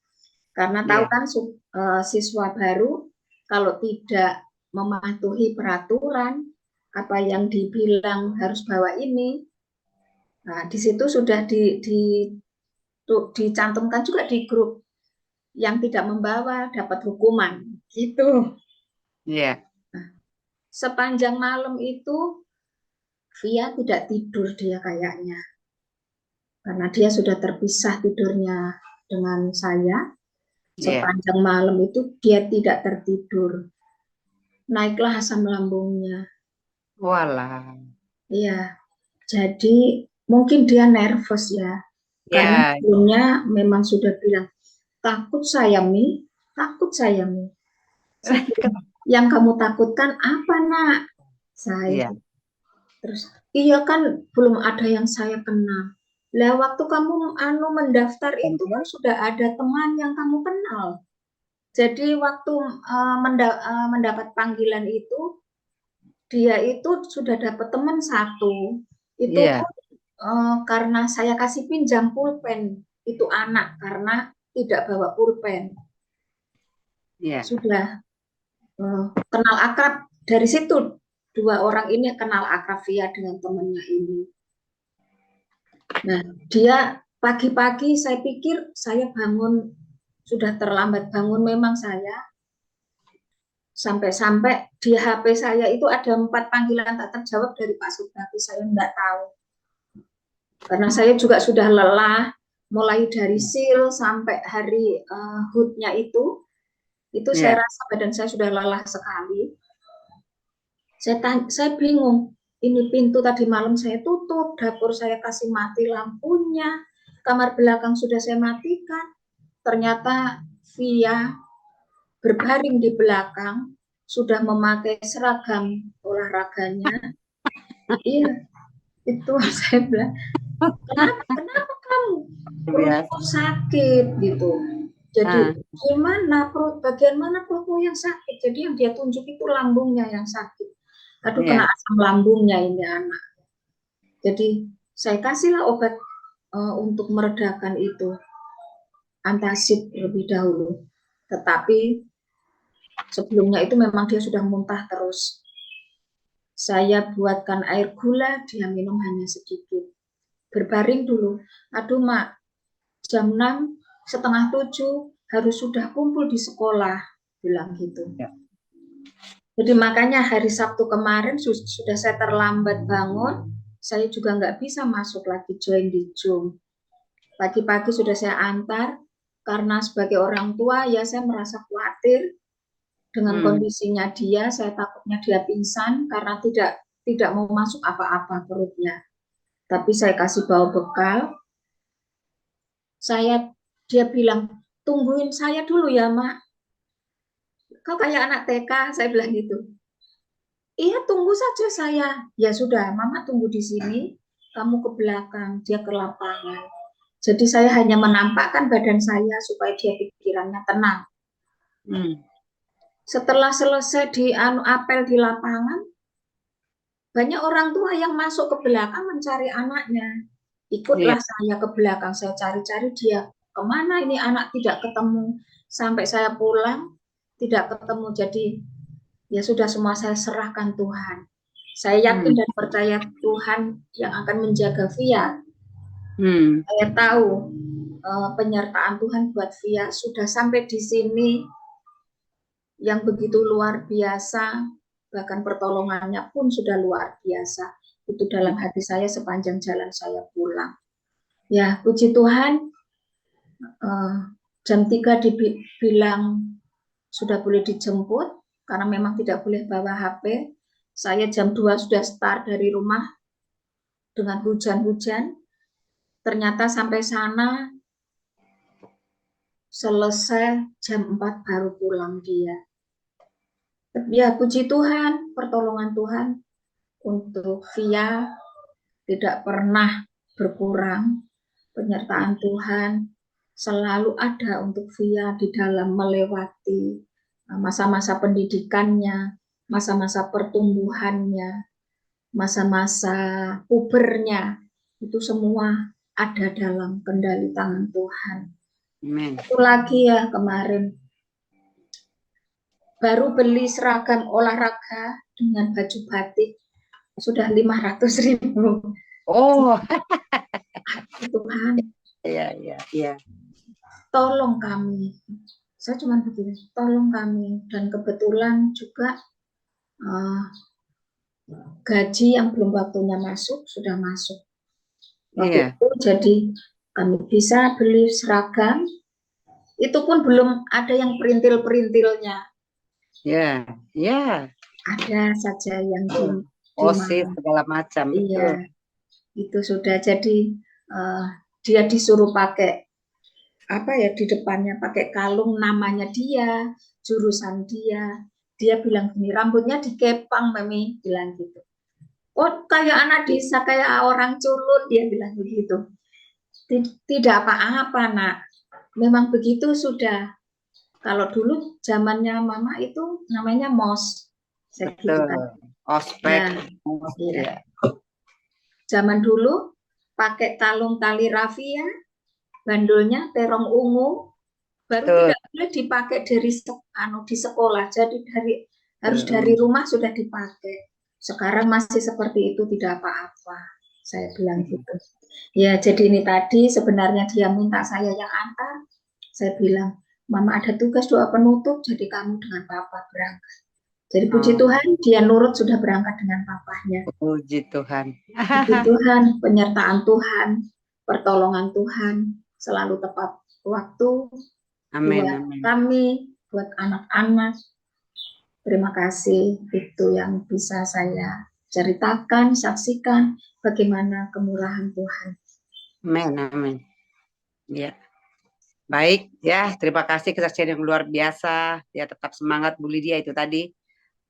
Karena tahu iya. kan siswa baru kalau tidak mematuhi peraturan apa yang dibilang harus bawa ini, nah di situ sudah dicantumkan juga di grup yang tidak membawa dapat hukuman gitu. Iya. Sepanjang malam itu Via tidak tidur dia kayaknya, karena dia sudah terpisah tidurnya dengan saya. Iya. Sepanjang malam itu dia tidak tertidur. Naiklah asam lambungnya. Walah. Iya, jadi mungkin dia nervous ya. Karena Iya. sebelumnya memang sudah bilang, takut saya, Mi. Takut saya, Mi. Saya bilang, yang kamu takutkan apa, Nak? Saya. Iya. Terus, iya kan belum ada yang saya kenal. Lah waktu kamu mendaftar itu kan sudah ada teman yang kamu kenal. Jadi waktu mendapat panggilan itu, dia itu sudah dapat teman satu. Itu Iya. pun karena saya kasih pinjam pulpen itu anak karena tidak bawa pulpen. Iya. Sudah kenal akrab dari situ. Dua orang ini kenal akrab Via dengan temannya ini. Nah, dia pagi-pagi saya pikir saya bangun sudah terlambat bangun memang saya. Sampai-sampai di HP saya itu ada 4 panggilan tak terjawab dari Pak Subhati, saya enggak tahu. Karena saya juga sudah lelah, mulai dari SIL sampai hari HUT-nya itu saya rasa badan saya sudah lelah sekali. Saya bingung, ini pintu tadi malam saya tutup, dapur saya kasih mati lampunya, kamar belakang sudah saya matikan. Ternyata Via berbaring di belakang, sudah memakai seragam olahraganya. Iya, itu saya bilang, kenapa kamu? Perutku sakit gitu. Jadi gimana bagian mana perutmu yang sakit? Jadi yang dia tunjuk itu lambungnya yang sakit. Aduh, kena asam lambungnya ini anak. Jadi saya kasihlah obat untuk meredakan itu, antasid lebih dahulu. Tetapi sebelumnya itu memang dia sudah muntah terus. Saya buatkan air gula, dia minum hanya sedikit. Berbaring dulu. Aduh, Mak, jam 6, setengah 7 harus sudah kumpul di sekolah, bilang gitu. Jadi makanya hari Sabtu kemarin sudah saya terlambat bangun, saya juga nggak bisa masuk lagi join di Zoom. Pagi-pagi sudah saya antar, karena sebagai orang tua ya saya merasa khawatir dengan kondisinya dia, saya takutnya dia pingsan karena tidak mau masuk apa-apa perutnya. Tapi saya kasih bawa bekal. Dia bilang, tungguin saya dulu ya, Mak. Kau kayak anak TK, saya bilang gitu. Iya, tunggu saja saya. Ya sudah, Mama tunggu di sini, kamu ke belakang, dia ke lapangan. Jadi saya hanya menampakkan badan saya supaya dia pikirannya tenang. Setelah selesai di apel di lapangan, banyak orang tua yang masuk ke belakang mencari anaknya. Ikutlah saya ke belakang, saya cari-cari dia. Kemana ini anak tidak ketemu. Sampai saya pulang, tidak ketemu. Jadi ya sudah, semua saya serahkan Tuhan. Saya yakin dan percaya Tuhan yang akan menjaga Via. Saya tahu penyertaan Tuhan buat Via sudah sampai di sini yang begitu luar biasa, bahkan pertolongannya pun sudah luar biasa. Itu dalam hati saya sepanjang jalan saya pulang. Ya, puji Tuhan, jam 3 dibilang sudah boleh dijemput, karena memang tidak boleh bawa HP. Saya jam 2 sudah start dari rumah dengan hujan-hujan. Ternyata sampai sana selesai jam 4 baru pulang dia. Ya, puji Tuhan, pertolongan Tuhan untuk Via tidak pernah berkurang. Penyertaan Tuhan selalu ada untuk Via di dalam melewati masa-masa pendidikannya, masa-masa pertumbuhannya, masa-masa pubernya, itu semua ada dalam kendali tangan Tuhan. Amin. Satu lagi ya, kemarin baru beli seragam olahraga dengan baju batik sudah 500.000. Oh, Tuhan, iya. tolong kami. Saya cuma begini, tolong kami. Dan kebetulan juga gaji yang belum waktunya masuk sudah masuk. Waktu Iya. itu jadi kami bisa beli seragam, itu pun belum ada yang perintil-perintilnya. Ya, ya. Ada saja yang OSIS segala macam. Iya, itu sudah jadi dia disuruh pakai apa ya, di depannya pakai kalung namanya dia, jurusan dia. Dia bilang gini, rambutnya dikepang, Mami, bilang gitu. Oh, kayak anak desa, kayak orang culun, dia bilang begitu. Tidak apa-apa, Nak. Memang begitu sudah. Kalau dulu zamannya Mama itu namanya MOS. Saya gitu kan. Ospek. Iya. Zaman dulu pakai kalung tali rafia, bandulnya terong ungu, baru tidak boleh dipakai di sekolah. Jadi harus dari rumah sudah dipakai. Sekarang masih seperti itu, tidak apa-apa. Saya bilang gitu. Ya, jadi ini tadi sebenarnya dia minta saya yang antar. Saya bilang, Mama ada tugas doa penutup, jadi kamu dengan Papa berangkat. Jadi puji Tuhan, dia nurut sudah berangkat dengan papahnya. Puji Tuhan. Puji Tuhan, penyertaan Tuhan, pertolongan Tuhan, selalu tepat waktu. Amin, Buat amin. kami, buat anak-anak. Terima kasih, itu yang bisa saya ceritakan, saksikan bagaimana kemurahan Tuhan. Amin, amin. Ya. Baik, ya, terima kasih kesaksian yang luar biasa. Ya, tetap semangat Bu Lydia itu tadi.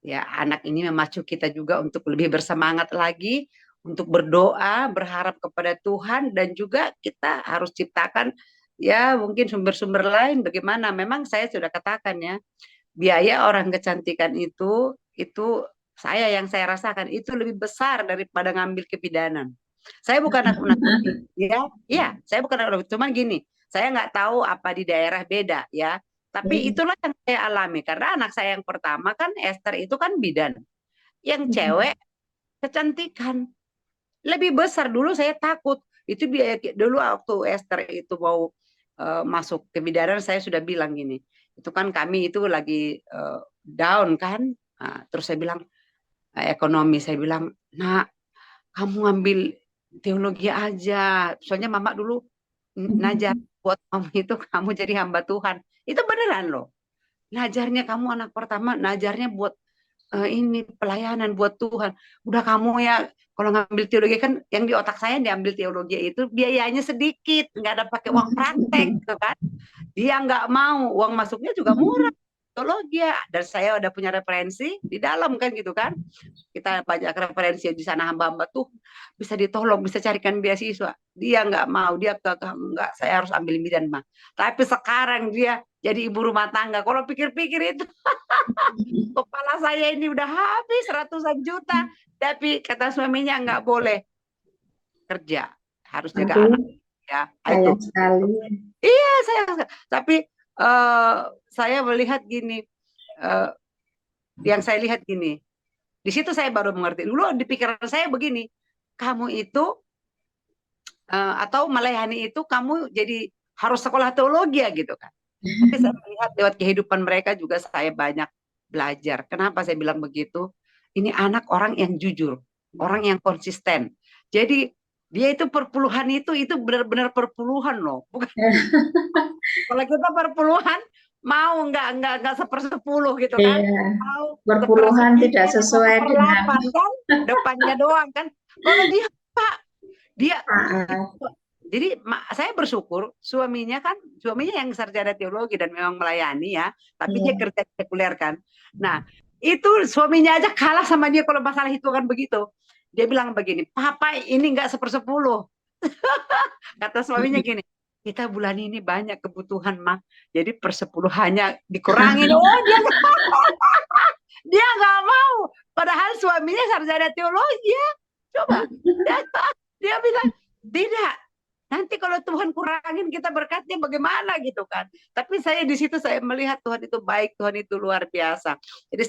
Ya, anak ini memacu kita juga untuk lebih bersemangat lagi, untuk berdoa, berharap kepada Tuhan, dan juga kita harus ciptakan ya mungkin sumber-sumber lain bagaimana. Memang saya sudah katakan ya, biaya orang kecantikan itu yang saya rasakan itu lebih besar daripada ngambil kebidanan. Saya bukan nakut-nakuti, ya, saya bukan nakut-nakuti, cuman gini, saya nggak tahu apa di daerah beda ya, tapi itulah yang saya alami karena anak saya yang pertama kan Esther itu kan bidan, yang cewek kecantikan lebih besar. Dulu saya takut itu biaya. Dulu waktu Esther itu mau masuk kebidanan, saya sudah bilang gini, itu kan kami itu lagi down kan. Nah, terus saya bilang ekonomi, saya bilang, nak kamu ambil teologi aja, soalnya mama dulu najar buat kamu itu kamu jadi hamba Tuhan. Itu beneran loh, najarnya kamu anak pertama, najarnya buat ini pelayanan buat Tuhan. Udah kamu ya kalau ngambil teologi kan yang di otak saya diambil teologi itu biayanya sedikit, nggak ada pakai uang praktek gitu kan. Dia nggak mau, uang masuknya juga murah teologi ya. Dan saya udah punya referensi di dalam kan gitu kan. Kita banyak referensi di sana, hamba-hamba tuh bisa ditolong, bisa carikan beasiswa. Dia nggak mau, dia nggak, saya harus ambil bidan mah. Tapi sekarang dia jadi ibu rumah tangga. Kalau pikir-pikir itu kepala saya ini udah habis ratusan juta, tapi kata suaminya nggak boleh kerja, harus jaga anak ya. Itu sekali. Iya, tapi saya melihat gini, yang saya lihat gini, di situ saya baru mengerti. Dulu di pikiran saya begini, kamu itu atau melayani itu kamu jadi harus sekolah teologi ya gitu kan. Tapi saya melihat lewat kehidupan mereka juga saya banyak belajar. Kenapa saya bilang begitu? Ini anak orang yang jujur, orang yang konsisten. Jadi dia itu perpuluhan itu benar-benar perpuluhan loh. Bukan. Kalau kita perpuluhan mau nggak 1/10 gitu kan? Mau perpuluhan tidak sesuai dengan kan depannya doang kan. Kalau dia Pak, dia jadi saya bersyukur suaminya yang sarjana teologi dan memang melayani ya, tapi dia kerja sekuler kan. Nah, itu suaminya aja kalah sama dia kalau masalah hitungan begitu. Dia bilang begini, Papa ini nggak 1/10. Kata suaminya gini, kita bulan ini banyak kebutuhan, Mak. Jadi 1/10 dikurangi. Oh, Dia nggak mau. Padahal suaminya sarjana teologi ya. Coba. Dia bilang, tidak. Nanti kalau Tuhan kurangin kita berkatnya bagaimana gitu kan. Tapi saya di situ saya melihat Tuhan itu baik, Tuhan itu luar biasa. Jadi